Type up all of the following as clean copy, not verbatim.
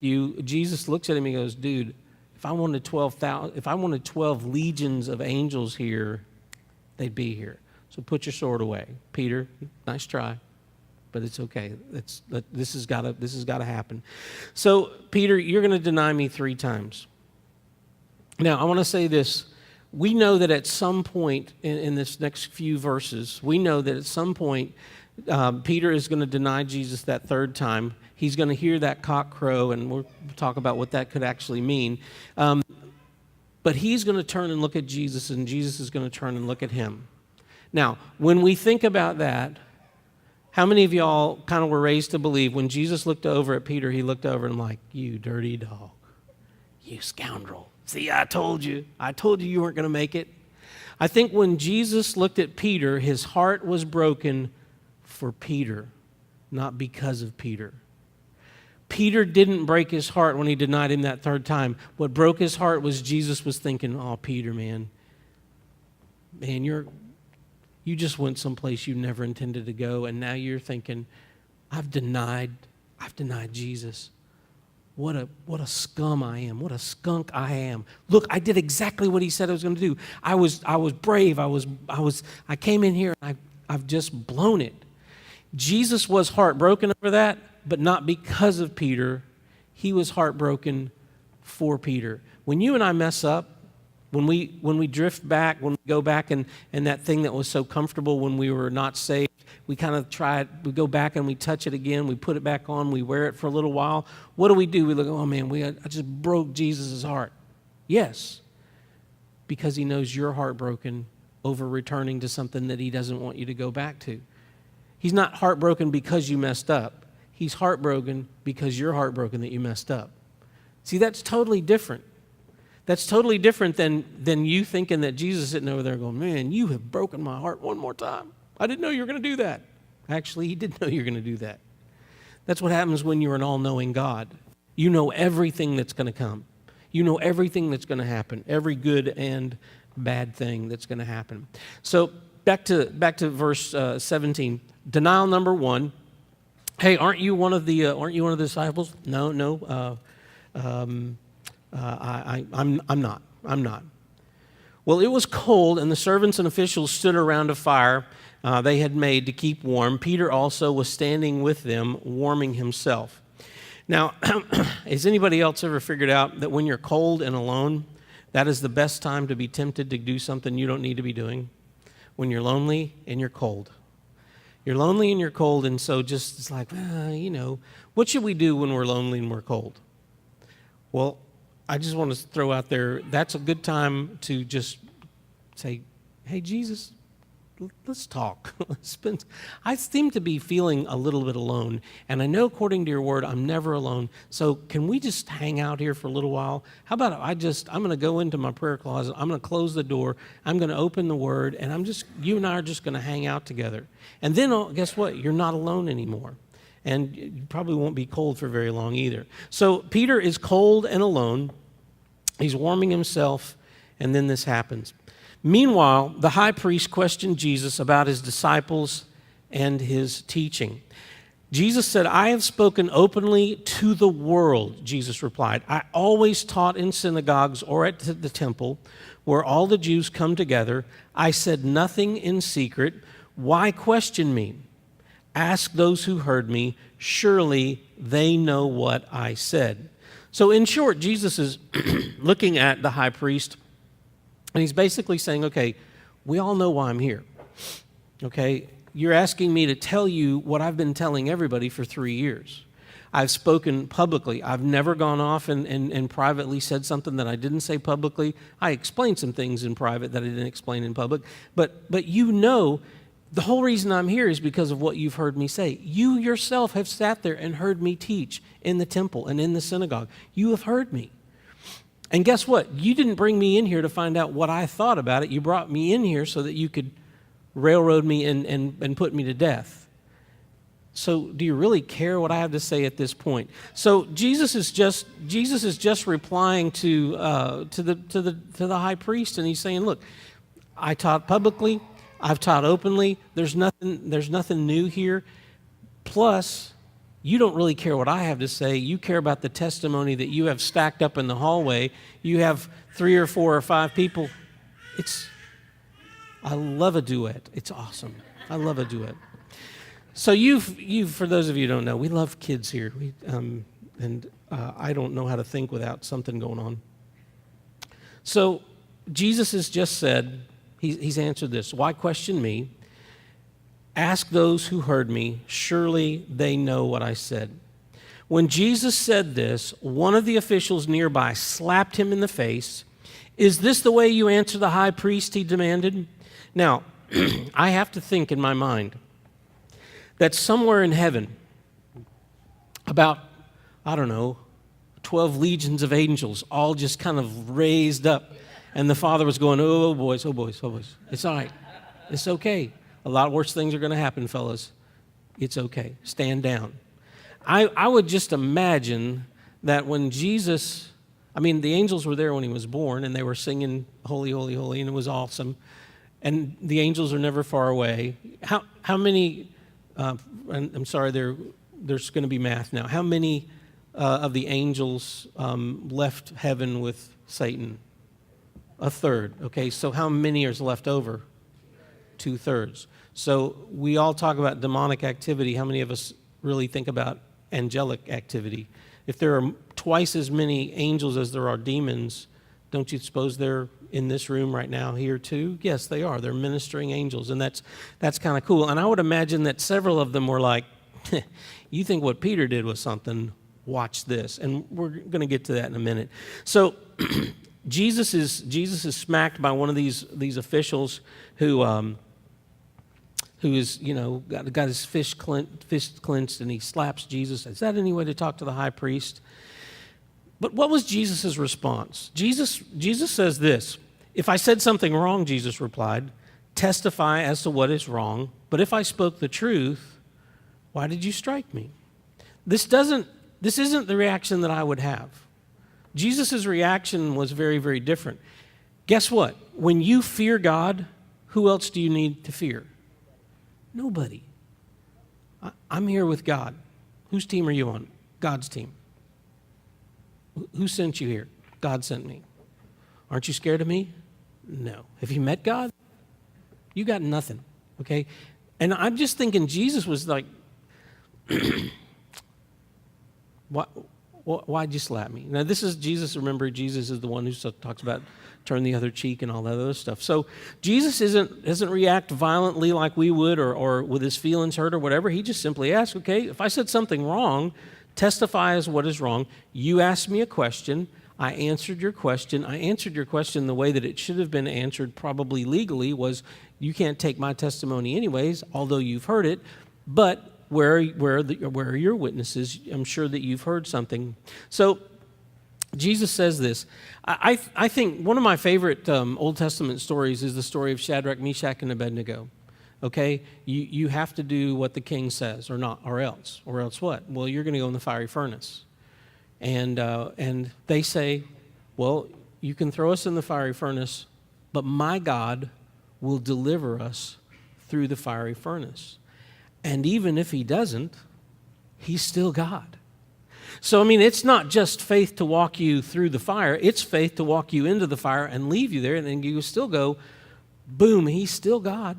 Jesus looks at him and he goes, dude, if I wanted 12 legions of angels here, they'd be here. So put your sword away. Peter, nice try, but it's okay. This has got to happen. So Peter, you're going to deny me 3 times. Now, I want to say this. We know that at some point in this next few verses, we know that at some point Peter is going to deny Jesus that 3rd time. He's going to hear that cock crow, and we'll talk about what that could actually mean. But he's going to turn and look at Jesus, and Jesus is going to turn and look at him. Now, when we think about that, how many of y'all kind of were raised to believe when Jesus looked over at Peter, he looked over and like, you dirty dog, you scoundrel. See, I told you you weren't going to make it. I think when Jesus looked at Peter, his heart was broken for Peter, not because of Peter. Peter didn't break his heart when he denied him that 3rd time. What broke his heart was Jesus was thinking, oh, Peter, man, you just went someplace you never intended to go, and now you're thinking, I've denied Jesus. What a scum I am. What a skunk I am. Look, I did exactly what he said I was going to do. I was brave. I came in here and I've just blown it. Jesus was heartbroken over that, but not because of Peter. He was heartbroken for Peter. When you and I mess up, when we drift back, when we go back and that thing that was so comfortable when we were not saved, we kind of try it, we go back and we touch it again, we put it back on, we wear it for a little while. What do? We look, oh man, I just broke Jesus' heart. Yes, because he knows you're heartbroken over returning to something that he doesn't want you to go back to. He's not heartbroken because you messed up. He's heartbroken because you're heartbroken that you messed up. See, that's totally different. That's totally different than you thinking that Jesus is sitting over there going, man, you have broken my heart one more time. I didn't know you were going to do that. Actually, he did know you were going to do that. That's what happens when you're an all-knowing God. You know everything that's going to come. You know everything that's going to happen, every good and bad thing that's going to happen. So back to verse 17. Denial number 1. Hey, aren't you one of the disciples? No. I'm not. Well, it was cold, and the servants and officials stood around a fire they had made to keep warm. Peter also was standing with them, warming himself. Now, has anybody else ever figured out that when you're cold and alone, that is the best time to be tempted to do something you don't need to be doing? When you're lonely and you're cold. You're lonely and you're cold, and so just it's like, what should we do when we're lonely and we're cold? Well, I just want to throw out there, that's a good time to just say, hey, Jesus, let's talk. I seem to be feeling a little bit alone, and I know according to your word, I'm never alone. So can we just hang out here for a little while? How about I'm going to go into my prayer closet. I'm going to close the door. I'm going to open the word, and you and I are just going to hang out together. And then guess what? You're not alone anymore. And you probably won't be cold for very long either. So Peter is cold and alone. He's warming himself, and then this happens. Meanwhile, the high priest questioned Jesus about his disciples and his teaching. Jesus said, I have spoken openly to the world, Jesus replied. I always taught in synagogues or at the temple where all the Jews come together. I said nothing in secret. Why question me? Ask those who heard me. Surely they know what I said. So in short, Jesus is looking at the high priest, and he's basically saying, okay, we all know why I'm here. Okay, you're asking me to tell you what I've been telling everybody for 3 years. I've spoken publicly. I've never gone off and privately said something that I didn't say publicly. I explained some things in private that I didn't explain in public. But you know, the whole reason I'm here is because of what you've heard me say. You yourself have sat there and heard me teach in the temple and in the synagogue. You have heard me. And guess what? You didn't bring me in here to find out what I thought about it. You brought me in here so that you could railroad me and put me to death. So do you really care what I have to say at this point? So Jesus is just replying to the high priest, and he's saying, look, I taught publicly, I've taught openly. There's nothing new here. Plus, You don't really care what I have to say. You care about the testimony that you have stacked up in the hallway. You have 3 or 4 or 5 people. I love a duet. It's awesome. I love a duet. So for those of you who don't know, we love kids here. I don't know how to think without something going on. So Jesus has just said, he's answered this. Why question me? Ask those who heard me. Surely they know what I said. When Jesus said this, one of the officials nearby slapped him in the face. Is this the way you answer the high priest? He demanded. Now, I have to think in my mind that somewhere in heaven, about, 12 legions of angels all just kind of raised up. And the Father was going, oh, boys. It's all right. It's okay. A lot worse things are going to happen, fellas. It's okay. Stand down. I would just imagine that when Jesus, the angels were there when he was born, and they were singing, holy, holy, holy, and it was awesome. And the angels are never far away. How many, I'm sorry, there's going to be math now. How many of the angels left heaven with Satan? A third. Okay, so how many is left over? 2/3. So we all talk about demonic activity. How many of us really think about angelic activity? If there are twice as many angels as there are demons, don't you suppose they're in this room right now here too? Yes, they are. They're ministering angels, and that's kind of cool. And I would imagine that several of them were like, you think what Peter did was something, watch this. And we're going to get to that in a minute. So Jesus is smacked by one of these officials who is, got his fist clenched, and he slaps Jesus. Is that any way to talk to the high priest? But what was Jesus' response? Jesus says this. If I said something wrong, Jesus replied, testify as to what is wrong. But if I spoke the truth, why did you strike me? This isn't the reaction that I would have. Jesus' reaction was very, very different. Guess what? When you fear God, who else do you need to fear? Nobody. I'm here with God. Whose team are you on? God's team. Who sent you here? God sent me. Aren't you scared of me? No. Have you met God? You got nothing, okay? And I'm just thinking Jesus was like, why'd you slap me? Now, this is Jesus. Remember, Jesus is the one who talks about turn the other cheek and all that other stuff. So Jesus doesn't react violently like we would or with his feelings hurt or whatever. He just simply asks, okay, if I said something wrong, testify as what is wrong. You asked me a question. I answered your question. I answered your question the way that it should have been answered, probably legally, was you can't take my testimony anyways, although you've heard it, but where are your witnesses? I'm sure that you've heard something. So Jesus says this. I think one of my favorite Old Testament stories is the story of Shadrach, Meshach, and Abednego. Okay, you have to do what the king says, or not, or else what? Well, you're going to go in the fiery furnace, and they say, well, you can throw us in the fiery furnace, but my God will deliver us through the fiery furnace. And even if he doesn't, he's still God. So, it's not just faith to walk you through the fire. It's faith to walk you into the fire and leave you there. And then you still go, boom, he's still God.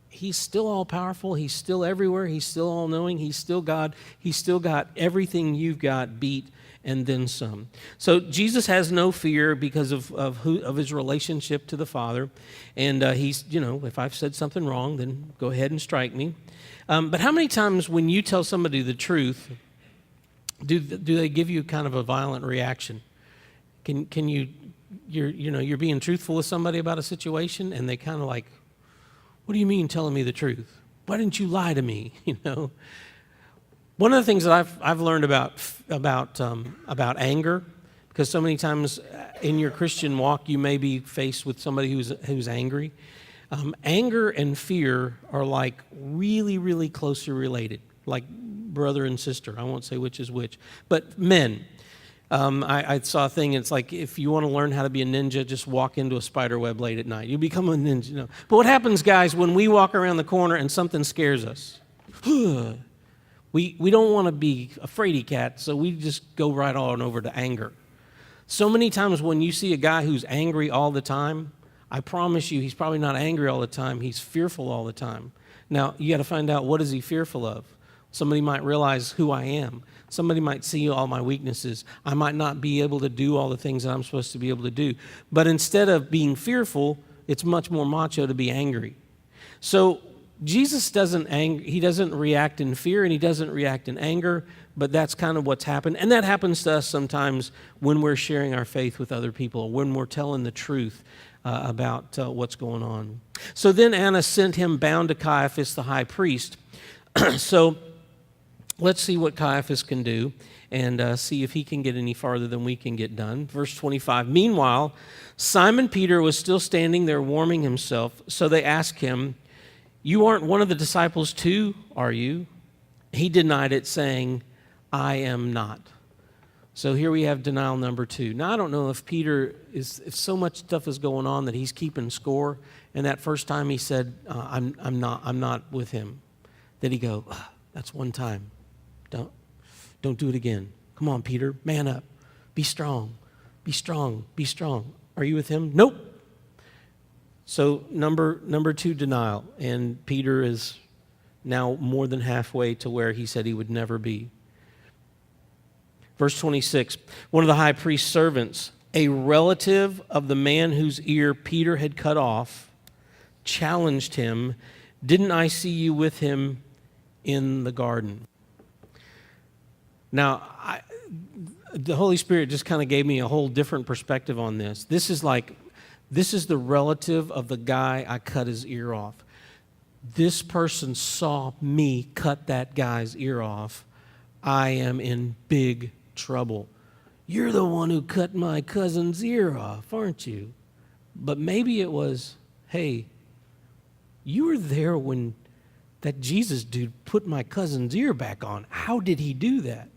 He's still all-powerful. He's still everywhere. He's still all-knowing. He's still God. He's still got everything you've got beat and then some. So Jesus has no fear because of his relationship to the Father. And he's, if I've said something wrong, then go ahead and strike me. But how many times when you tell somebody the truth, do they give you kind of a violent reaction? Can you're being truthful with somebody about a situation, and they kind of like, what do you mean telling me the truth? Why didn't you lie to me? One of the things that I've learned about anger, because so many times in your Christian walk you may be faced with somebody who's angry. Anger and fear are like really, really closely related, like brother and sister. I won't say which is which. But men, I saw a thing, it's like if you want to learn how to be a ninja, just walk into a spider web late at night. You become a ninja. But what happens, guys, when we walk around the corner and something scares us? We don't want to be a fraidy cat, so we just go right on over to anger. So many times when you see a guy who's angry all the time, I promise you he's probably not angry all the time. He's fearful all the time. Now, you got to find out, what is he fearful of? Somebody might realize who I am. Somebody might see all my weaknesses. I might not be able to do all the things that I'm supposed to be able to do. But instead of being fearful, it's much more macho to be angry. So Jesus doesn't react in fear, and he doesn't react in anger, but that's kind of what's happened. And that happens to us sometimes when we're sharing our faith with other people, when we're telling the truth about what's going on. So then Annas sent him bound to Caiaphas, the high priest. So let's see what Caiaphas can do and see if he can get any farther than we can get done. Verse 25, meanwhile, Simon Peter was still standing there warming himself. So they asked him, "You aren't one of the disciples too, are you?" He denied it, saying, "I am not." So here we have denial number 2. Now, I don't know if if so much stuff is going on that he's keeping score. And that first time he said, I'm not with him. Did he go, that's one time. Don't do it again. Come on, Peter, man up. Be strong. Be strong. Be strong. Are you with him? Nope. So number 2, denial. And Peter is now more than halfway to where he said he would never be. Verse 26, one of the high priest's servants, a relative of the man whose ear Peter had cut off, challenged him, "Didn't I see you with him in the garden?" Now, the Holy Spirit just kind of gave me a whole different perspective on this. This is the relative of the guy I cut his ear off. This person saw me cut that guy's ear off. I am in big trouble. You're the one who cut my cousin's ear off, aren't you? But maybe it was, hey, you were there when that Jesus dude put my cousin's ear back on. How did he do that?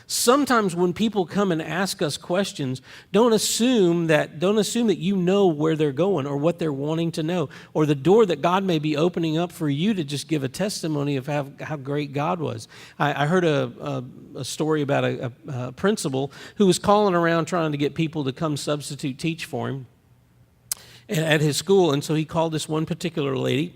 Sometimes when people come and ask us questions, don't assume that you know where they're going or what they're wanting to know, or the door that God may be opening up for you to just give a testimony of how great God was. I heard a story about a principal who was calling around trying to get people to come substitute teach for him at his school, and so he called this one particular lady.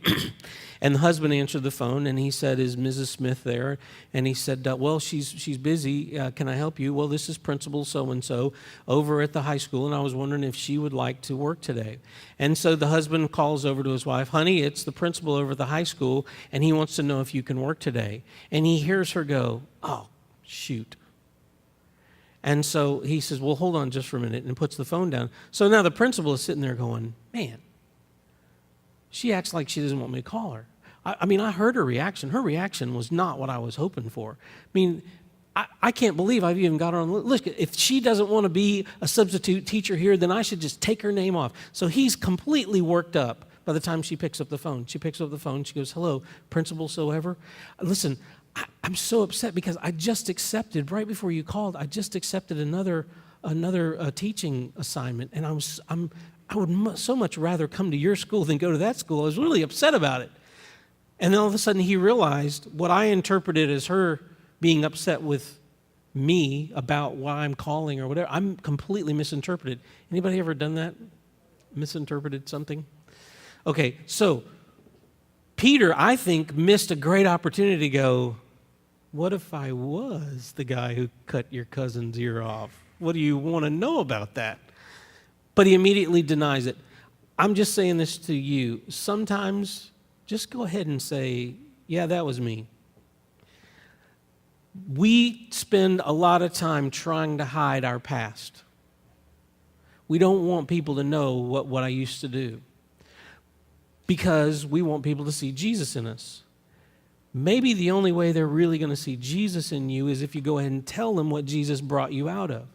And the husband answered the phone, and he said, "Is Mrs. Smith there?" And he said, "Well, she's busy. Can I help you?" "Well, this is Principal so-and-so over at the high school, and I was wondering if she would like to work today." And so the husband calls over to his wife, "Honey, it's the principal over at the high school, and he wants to know if you can work today." And he hears her go, "Oh, shoot." And so he says, "Well, hold on just for a minute," and puts the phone down. So now the principal is sitting there going, man, she acts like she doesn't want me to call her. I mean, I heard her reaction. Her reaction was not what I was hoping for. I mean, I can't believe I've even got her on. Look, if she doesn't want to be a substitute teacher here, then I should just take her name off. So he's completely worked up by the time she picks up the phone. She picks up the phone. She goes, "Hello, Principal so-ever. Listen, I'm so upset because I just accepted, right before you called, I just accepted another teaching assignment, and I would so much rather come to your school than go to that school. I was really upset about it." And then all of a sudden he realized what I interpreted as her being upset with me about why I'm calling or whatever, I'm completely misinterpreted. Anybody ever done that? Misinterpreted something? Okay, so Peter, I think, missed a great opportunity to go, what if I was the guy who cut your cousin's ear off? What do you want to know about that? But he immediately denies it. I'm just saying this to you. Sometimes just go ahead and say, yeah, that was me. We spend a lot of time trying to hide our past. We don't want people to know what I used to do because we want people to see Jesus in us. Maybe the only way they're really going to see Jesus in you is if you go ahead and tell them what Jesus brought you out of.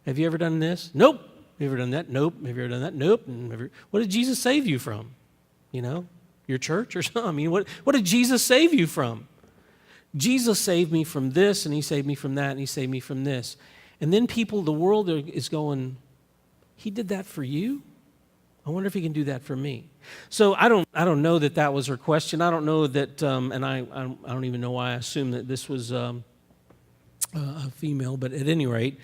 Have you ever done this? Nope. Have you ever done that? Nope. Have you ever done that? Nope. What did Jesus save you from? You know, your church or something? I mean, what did Jesus save you from? Jesus saved me from this, and he saved me from that, and he saved me from this. And then the world is going, he did that for you? I wonder if he can do that for me. So I don't know that that was her question. I don't know that, and I don't even know why I assumed that this was a female. But at any rate,